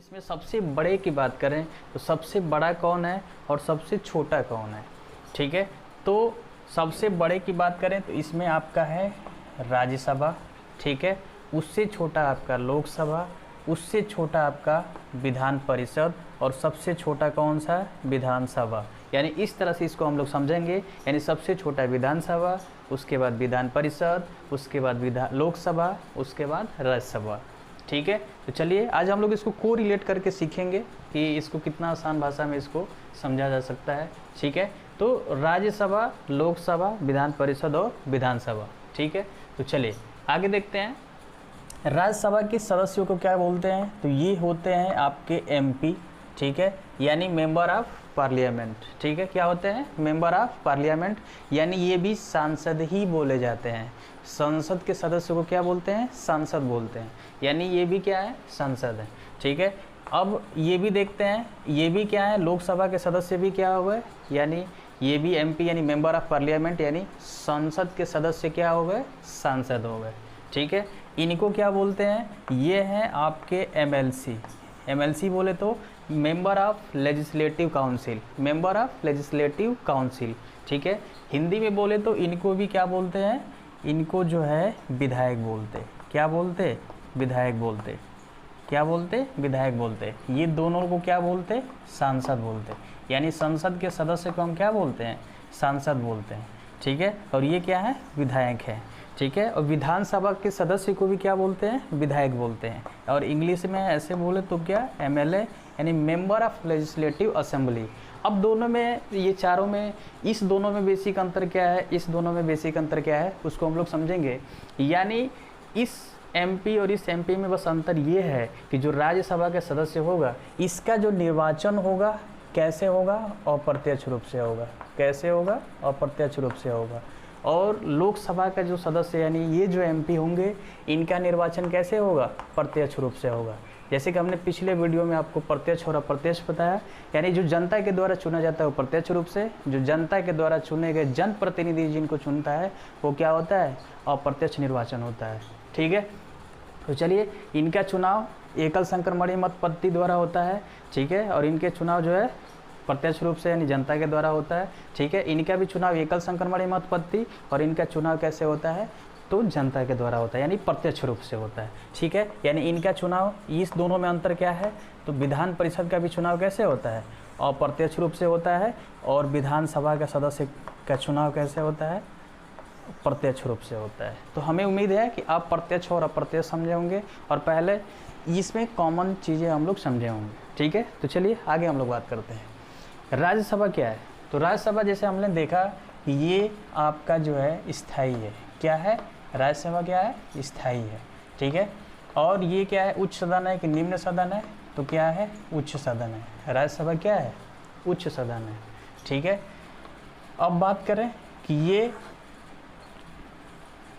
इसमें सबसे बड़े की बात करें तो सबसे बड़ा कौन है और सबसे छोटा कौन है। ठीक है, तो सबसे बड़े की बात करें तो इसमें आपका है राज्यसभा। ठीक है, उससे छोटा आपका लोकसभा, उससे छोटा आपका विधान परिषद और सबसे छोटा कौन सा, विधानसभा। यानी इस तरह से इसको हम लोग समझेंगे, यानी सबसे छोटा विधानसभा, उसके बाद विधान परिषद, उसके बाद लोकसभा, उसके बाद राज्यसभा। ठीक है, तो चलिए आज हम लोग इसको को रिलेट करके सीखेंगे कि इसको कितना आसान भाषा में इसको समझा जा सकता है। ठीक है, तो राज्यसभा, लोकसभा, विधान परिषद और विधानसभा। ठीक है, तो चलिए आगे देखते हैं। राज्यसभा के सदस्यों को क्या बोलते हैं, तो ये होते हैं आपके एमपी। ठीक है, यानी मेंबर ऑफ पार्लियामेंट। ठीक है, क्या होते हैं, मेंबर ऑफ पार्लियामेंट, यानी ये भी सांसद ही बोले जाते हैं। संसद के सदस्य को क्या बोलते हैं, सांसद बोलते हैं, यानी ये भी क्या है, सांसद है। ठीक है, अब ये भी देखते हैं, ये भी क्या है, लोकसभा के सदस्य भी क्या हो गए, यानी ये भी एमपी यानी मेंबर ऑफ पार्लियामेंट, यानी संसद के सदस्य क्या हो गए, सांसद हो गए। ठीक है, इनको क्या बोलते हैं, ये हैं आपके एमएलसी। एमएलसी बोले तो member of legislative council, member of legislative council. ठीक है, हिंदी में बोले तो इनको भी क्या बोलते हैं, इनको जो है विधायक बोलते। क्या बोलते, विधायक बोलते। क्या बोलते, विधायक बोलते। ये दोनों को क्या बोलते, सांसद बोलते। यानी संसद के सदस्य को हम क्या बोलते हैं, सांसद बोलते हैं। ठीक है, और ये क्या है, विधायक है। ठीक है, और विधानसभा के सदस्य को भी क्या बोलते हैं, विधायक बोलते हैं। और इंग्लिश में ऐसे बोले तो क्या, एमएलए यानी मेंबर ऑफ लेजिस्लेटिव असेंबली। अब दोनों में, ये चारों में, इस दोनों में बेसिक अंतर क्या है, इस दोनों में बेसिक अंतर क्या है, उसको हम लोग समझेंगे। यानी इस एमपी और इस एमपी में बस अंतर ये है कि जो राज्यसभा के सदस्य होगा, इसका जो निर्वाचन होगा कैसे होगा, अप्रत्यक्ष रूप से होगा। कैसे होगा, अप्रत्यक्ष रूप से होगा। और लोकसभा का जो सदस्य यानी ये जो एमपी होंगे, इनका निर्वाचन कैसे होगा, प्रत्यक्ष रूप से होगा। जैसे कि हमने पिछले वीडियो में आपको प्रत्यक्ष और अप्रत्यक्ष बताया, यानी जो जनता के द्वारा चुना जाता है वो प्रत्यक्ष रूप से, जो जनता के द्वारा चुने गए जनप्रतिनिधि जिनको चुनता है वो क्या होता है, अप्रत्यक्ष निर्वाचन होता है। ठीक है, तो चलिए इनका चुनाव एकल संक्रमणीय मत पद्धति द्वारा होता है। ठीक है, और इनके चुनाव जो है प्रत्यक्ष रूप से यानी जनता के द्वारा होता है। ठीक है, इनका भी चुनाव एकल संक्रमणीय मत पद्धति, और इनका चुनाव कैसे होता है, तो जनता के द्वारा होता है, यानी प्रत्यक्ष रूप से होता है। ठीक है, यानी इनका चुनाव, इस दोनों में अंतर क्या है, तो विधान परिषद का भी चुनाव कैसे होता है, अप्रत्यक्ष रूप से होता है, और विधानसभा का सदस्य का चुनाव कैसे होता है, प्रत्यक्ष रूप से होता है। तो हमें उम्मीद है कि आप प्रत्यक्ष और अप्रत्यक्ष समझे होंगे, और पहले इसमें कॉमन चीज़ें हम लोग समझे होंगे। ठीक है, तो चलिए आगे हम लोग बात करते हैं। राज्यसभा क्या है, तो राज्यसभा जैसे हमने देखा कि ये आपका जो है स्थायी है। क्या है, राज्यसभा क्या है, स्थायी है। ठीक है, और ये क्या है, उच्च सदन है कि निम्न सदन है, तो क्या है, उच्च सदन है। राज्यसभा क्या है, उच्च सदन है। ठीक है, अब बात करें कि ये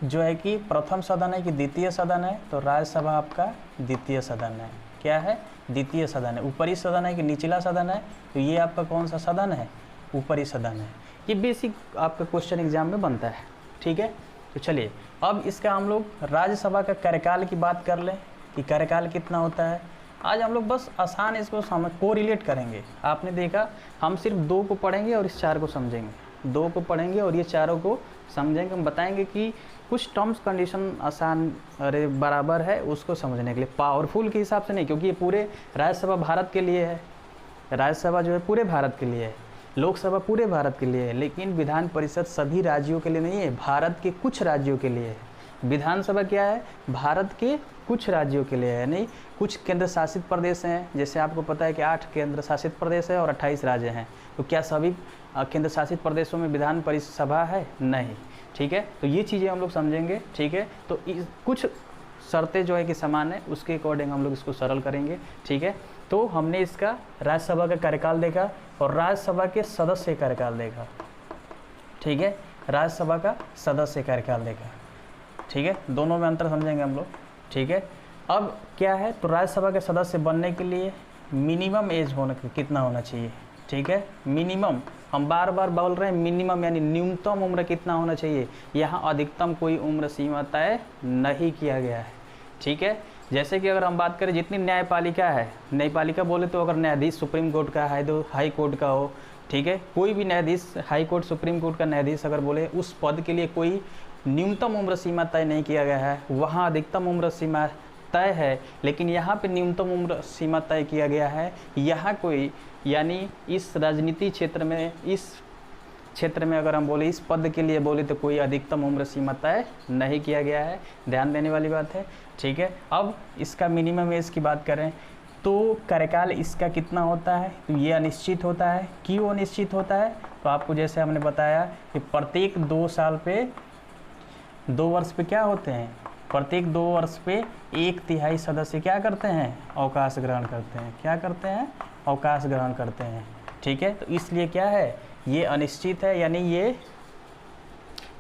जो है कि प्रथम सदन है कि द्वितीय सदन है, तो राज्यसभा आपका द्वितीय सदन है। क्या है, द्वितीय सदन है। ऊपरी सदन है कि निचला सदन है, तो ये आपका कौन सा सदन है, ऊपरी सदन है। ये बेसिक आपका क्वेश्चन एग्जाम में बनता है। ठीक है, तो चलिए अब इसका हम लोग राज्यसभा का कार्यकाल की बात कर लें कि कार्यकाल कितना होता है। आज हम लोग बस आसान इसको को रिलेट करेंगे। आपने देखा हम सिर्फ 2 को पढ़ेंगे और इस 4 को समझेंगे। 2 को पढ़ेंगे और ये चारों को समझेंगे। हम बताएंगे कि कुछ टर्म्स कंडीशन आसान अरे बराबर है उसको समझने के लिए, पावरफुल के हिसाब से नहीं, क्योंकि ये पूरे राज्यसभा भारत के लिए है। राज्यसभा जो है पूरे भारत के लिए है, लोकसभा पूरे भारत के लिए है, लेकिन विधान परिषद सभी राज्यों के लिए नहीं है, भारत के कुछ राज्यों के लिए है। विधानसभा क्या है, भारत के कुछ राज्यों के लिए है, नहीं कुछ केंद्र शासित प्रदेश हैं। जैसे आपको पता है कि 8 केंद्र शासित प्रदेश है और 28 राज्य हैं, तो क्या सभी केंद्र शासित प्रदेशों में विधान परिसभा है, नहीं। ठीक है, तो ये चीज़ें हम लोग समझेंगे। ठीक है, तो कुछ शर्तें जो है कि समान है, उसके अकॉर्डिंग हम लोग इसको सरल करेंगे। ठीक है, तो हमने इसका राज्यसभा का कार्यकाल देखा और राज्यसभा के सदस्य कार्यकाल देखा। ठीक है, राज्यसभा का सदस्य कार्यकाल देखा। ठीक है, दोनों में अंतर समझेंगे हम लोग। ठीक है, अब क्या है, तो राज्यसभा के सदस्य बनने के लिए मिनिमम एज कितना होना चाहिए। ठीक है, मिनिमम, हम बार बार बोल रहे हैं मिनिमम, यानी न्यूनतम उम्र कितना होना चाहिए। यहाँ अधिकतम कोई उम्र सीमा तय नहीं किया गया है। ठीक है, जैसे कि अगर हम बात करें जितनी न्यायपालिका है, न्यायपालिका बोले तो अगर न्यायाधीश सुप्रीम कोर्ट का हाई कोर्ट का हो, ठीक है, कोई भी न्यायाधीश हाई कोर्ट सुप्रीम कोर्ट का न्यायाधीश अगर बोले, उस पद के लिए कोई न्यूनतम उम्र सीमा तय नहीं किया गया है, वहाँ अधिकतम उम्र सीमा तय है, लेकिन यहाँ पे न्यूनतम उम्र सीमा तय किया गया है। यहाँ कोई, यानी इस राजनीति क्षेत्र में, इस क्षेत्र में अगर हम बोले, इस पद के लिए बोले तो कोई अधिकतम उम्र सीमा तय नहीं किया गया है, ध्यान देने वाली बात है, ठीक है। अब इसका मिनिमम एज की बात करें तो कार्यकाल इसका कितना होता है, तो ये अनिश्चित होता है। क्यों अनिश्चित होता है, तो आपको जैसे हमने बताया कि प्रत्येक 2 साल पे, 2 वर्ष पे क्या होते हैं, प्रत्येक 2 वर्ष पे 1/3 सदस्य क्या करते हैं, अवकाश ग्रहण करते हैं। क्या करते हैं, अवकाश ग्रहण करते हैं, ठीक है। तो इसलिए क्या है, ये अनिश्चित है, यानी ये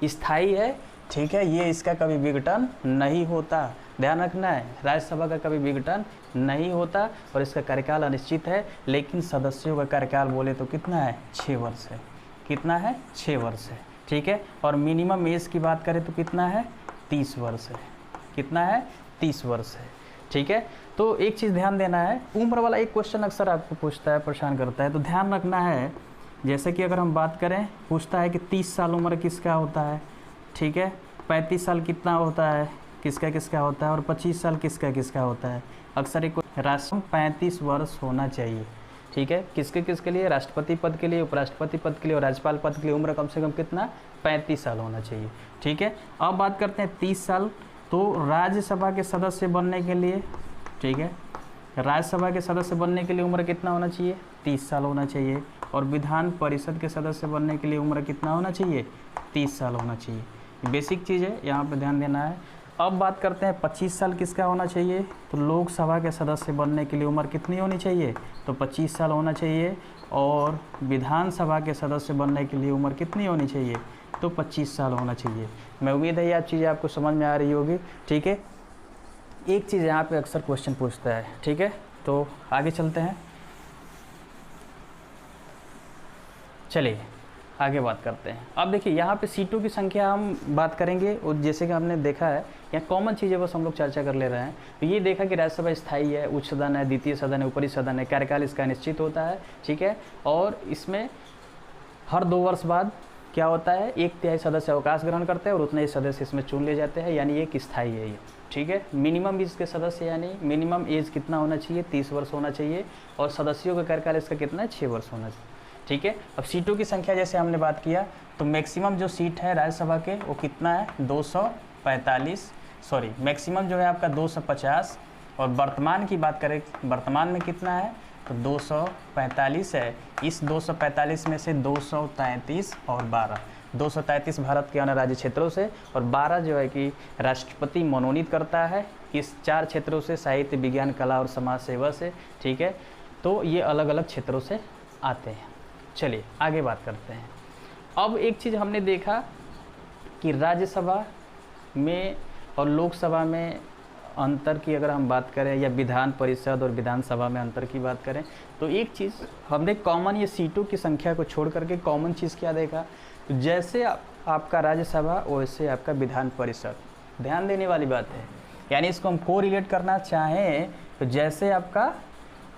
स्थायी है, ठीक है। ये इसका कभी विघटन नहीं होता, ध्यान रखना है, राज्यसभा का कभी विघटन नहीं होता और इसका कार्यकाल अनिश्चित है। लेकिन सदस्यों का कार्यकाल बोले तो कितना है, 6 वर्ष है। कितना है, 6 वर्ष है, ठीक है। और मिनिमम एज की बात करें तो कितना है, 30 वर्ष है। कितना है, 30 वर्ष है, ठीक है। तो एक चीज़ ध्यान देना है, उम्र वाला एक क्वेश्चन अक्सर आपको पूछता है, परेशान करता है, तो ध्यान रखना है। जैसे कि अगर हम बात करें, पूछता है कि 30 साल उम्र किसका होता है, ठीक है, 35 साल कितना होता है, किसका किसका होता है, और 25 साल किसका किसका होता है। अक्सर एक राष्ट्र 35 वर्ष होना चाहिए, ठीक है। किसके किसके लिए, राष्ट्रपति पद के लिए, उपराष्ट्रपति पद के लिए और राज्यपाल पद के लिए उम्र कम से कम कितना, 35 साल होना चाहिए, ठीक है। अब बात करते हैं 30 साल, तो राज्यसभा के सदस्य बनने के लिए, ठीक है, राज्यसभा के सदस्य बनने के लिए उम्र कितना होना चाहिए, 30 साल होना चाहिए। और विधान परिषद के सदस्य बनने के लिए उम्र कितना होना चाहिए, 30 साल होना चाहिए। बेसिक चीज़ है, यहाँ पे ध्यान देना है। अब बात करते हैं 25 साल किसका होना चाहिए, तो लोकसभा के सदस्य बनने के लिए उम्र कितनी होनी चाहिए, तो 25 साल होना चाहिए। और विधानसभा के सदस्य बनने के लिए उम्र कितनी होनी चाहिए, तो 25 साल होना चाहिए। मैं उम्मीद है ये चीज़ें आपको समझ में आ रही होगी, ठीक है। एक चीज़ यहाँ पे अक्सर क्वेश्चन पूछता है, ठीक है, तो आगे चलते हैं, चलिए आगे बात करते हैं। अब देखिए यहाँ पे सीटों की संख्या हम बात करेंगे, और जैसे कि हमने देखा है यहाँ कॉमन चीज़ें बस हम लोग चर्चा कर ले रहे हैं। तो ये देखा कि राज्यसभा स्थायी है, उच्च सदन है, द्वितीय सदन है, ऊपरी सदन है, कार्यकाल इसका निश्चित होता है, ठीक है। और इसमें हर 2 वर्ष बाद क्या होता है, 1/3 सदस्य अवकाश ग्रहण करते हैं और उतने ही सदस्य इसमें चुन ले जाते हैं, यानी ये स्थायी है ये, ठीक है। मिनिमम इसके सदस्य, यानी मिनिमम एज कितना होना चाहिए, 30 वर्ष होना चाहिए। और सदस्यों का कार्यकाल इसका कितना है, 6 वर्ष होना चाहिए, ठीक है। अब सीटों की संख्या जैसे हमने बात किया, तो मैक्सिमम जो सीट है राज्यसभा के वो कितना है, 245, सॉरी मैक्सिमम जो है आपका 250। और वर्तमान की बात करें, वर्तमान में कितना है, तो 245 है। इस 245 में से 233 और 12, 233 भारत के अन्य राज्य क्षेत्रों से और 12 जो है कि राष्ट्रपति मनोनीत करता है इस 4 क्षेत्रों से, साहित्य, विज्ञान, कला और समाज सेवा से, ठीक है। तो ये अलग अलग क्षेत्रों से आते हैं। चलिए आगे बात करते हैं। अब एक चीज़ हमने देखा कि राज्यसभा में और लोकसभा में अंतर की अगर हम बात करें, या विधान परिषद और विधानसभा में अंतर की बात करें, तो एक चीज़ हमने कॉमन, ये सीटों की संख्या को छोड़ करके कॉमन चीज़ क्या देखा, तो जैसे आपका राज्यसभा वैसे आपका विधान परिषद, ध्यान देने वाली बात है। यानी इसको हम को रिलेट करना चाहें तो जैसे आपका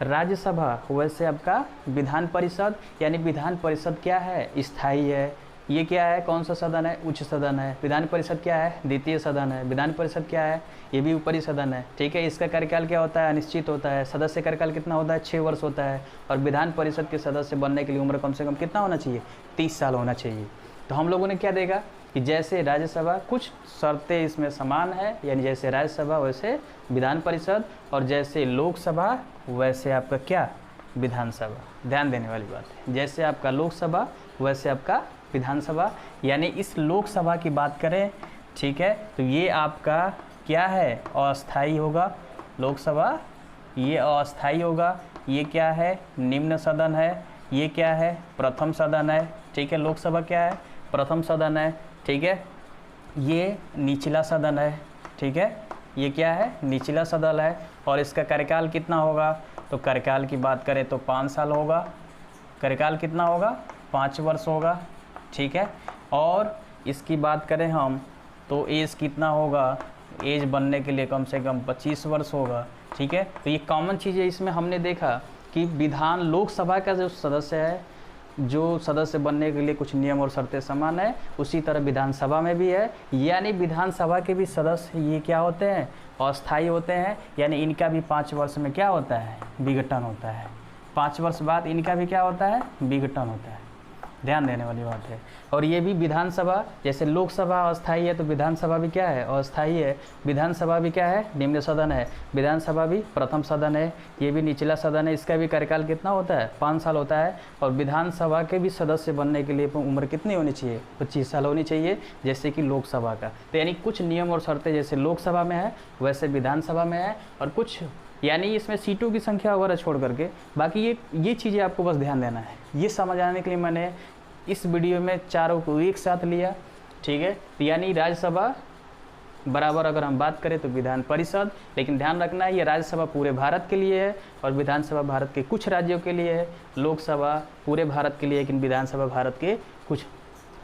राज्यसभा वैसे आपका विधान परिषद, यानी विधान परिषद क्या है, स्थायी है। ये क्या है, कौन सा सदन है, उच्च सदन है। विधान परिषद क्या है, द्वितीय सदन है। विधान परिषद क्या है, ये भी ऊपरी सदन है, ठीक है। इसका कार्यकाल क्या होता है, अनिश्चित होता है। सदस्य कार्यकाल कितना होता है, 6 वर्ष होता है। और विधान परिषद के सदस्य बनने के लिए उम्र कम से कम कितना होना चाहिए, 30 साल होना चाहिए। तो हम लोगों ने क्या देखा कि जैसे राज्यसभा, कुछ शर्तें इसमें समान है, यानी जैसे राज्यसभा वैसे विधान परिषद, और जैसे लोकसभा वैसे आपका क्या, विधानसभा। ध्यान देने वाली बात है, जैसे आपका लोकसभा वैसे आपका विधानसभा। यानी इस लोकसभा की बात करें, ठीक है, तो ये आपका क्या है, अस्थायी होगा। लोकसभा ये अस्थायी होगा। ये क्या है, निम्न सदन है। ये क्या है, प्रथम सदन है, ठीक है। लोकसभा क्या है, प्रथम सदन है, ठीक है। ये निचला सदन है, ठीक है। ये क्या है, निचला सदन है। और इसका कार्यकाल कितना होगा, तो कार्यकाल की बात करें तो 5 साल होगा। कार्यकाल कितना होगा, 5 वर्ष होगा, ठीक है। और इसकी बात करें हम तो एज कितना होगा, एज बनने के लिए कम से कम 25 वर्ष होगा। ठीक है, तो ये कॉमन चीज़ है। इसमें हमने देखा कि विधान लोकसभा का जो सदस्य है, जो सदस्य बनने के लिए कुछ नियम और शर्तें समान है, उसी तरह विधानसभा में भी है। यानी विधानसभा के भी सदस्य ये क्या होते हैं, अस्थायी होते हैं। यानी इनका भी 5 वर्ष में क्या होता है, विघटन होता है। 5 वर्ष बाद इनका भी क्या होता है, विघटन होता है। ध्यान देने वाली बात है। और ये भी विधानसभा, जैसे लोकसभा अस्थायी है तो विधानसभा भी क्या है, अस्थायी है। विधानसभा भी क्या है, निम्न सदन है। विधानसभा भी प्रथम सदन है, ये भी निचला सदन है। इसका भी कार्यकाल कितना होता है, 5 साल होता है। और विधानसभा के भी सदस्य बनने के लिए उम्र कितनी होनी चाहिए, 25 साल होनी चाहिए, जैसे कि लोकसभा का। तो यानी कुछ नियम और शर्तें जैसे लोकसभा में है वैसे विधानसभा में है। और कुछ यानी इसमें सीटों की संख्या वगैरह छोड़ करके बाकी ये चीज़ें आपको बस ध्यान देना है। ये समझ आने के लिए मैंने इस वीडियो में चारों को एक साथ लिया। ठीक है, तो यानी राज्यसभा बराबर अगर हम बात करें तो विधान परिषद, लेकिन ध्यान रखना है ये राज्यसभा पूरे भारत के लिए है और विधानसभा भारत के कुछ राज्यों के लिए है। लोकसभा पूरे भारत के लिए, लेकिन विधानसभा भारत के कुछ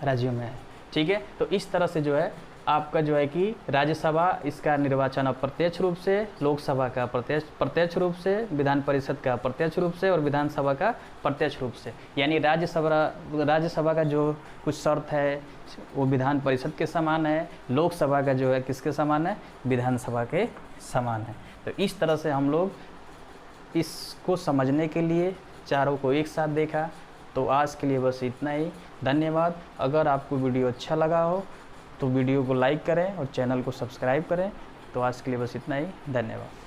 राज्यों में है। ठीक है, तो इस तरह से जो है आपका जो है कि राज्यसभा इसका निर्वाचन अप्रत्यक्ष रूप से, लोकसभा का प्रत्यक्ष रूप से, विधान परिषद का प्रत्यक्ष रूप से और विधानसभा का प्रत्यक्ष रूप से। यानी राज्यसभा का जो कुछ शर्त है वो विधान परिषद के समान है, लोकसभा का जो है किसके समान है, विधानसभा के समान है। तो इस तरह से हम लोग इसको समझने के लिए चारों को एक साथ देखा। तो आज के लिए बस इतना ही, धन्यवाद। अगर आपको वीडियो अच्छा लगा हो तो वीडियो को लाइक करें और चैनल को सब्सक्राइब करें। तो आज के लिए बस इतना ही, धन्यवाद।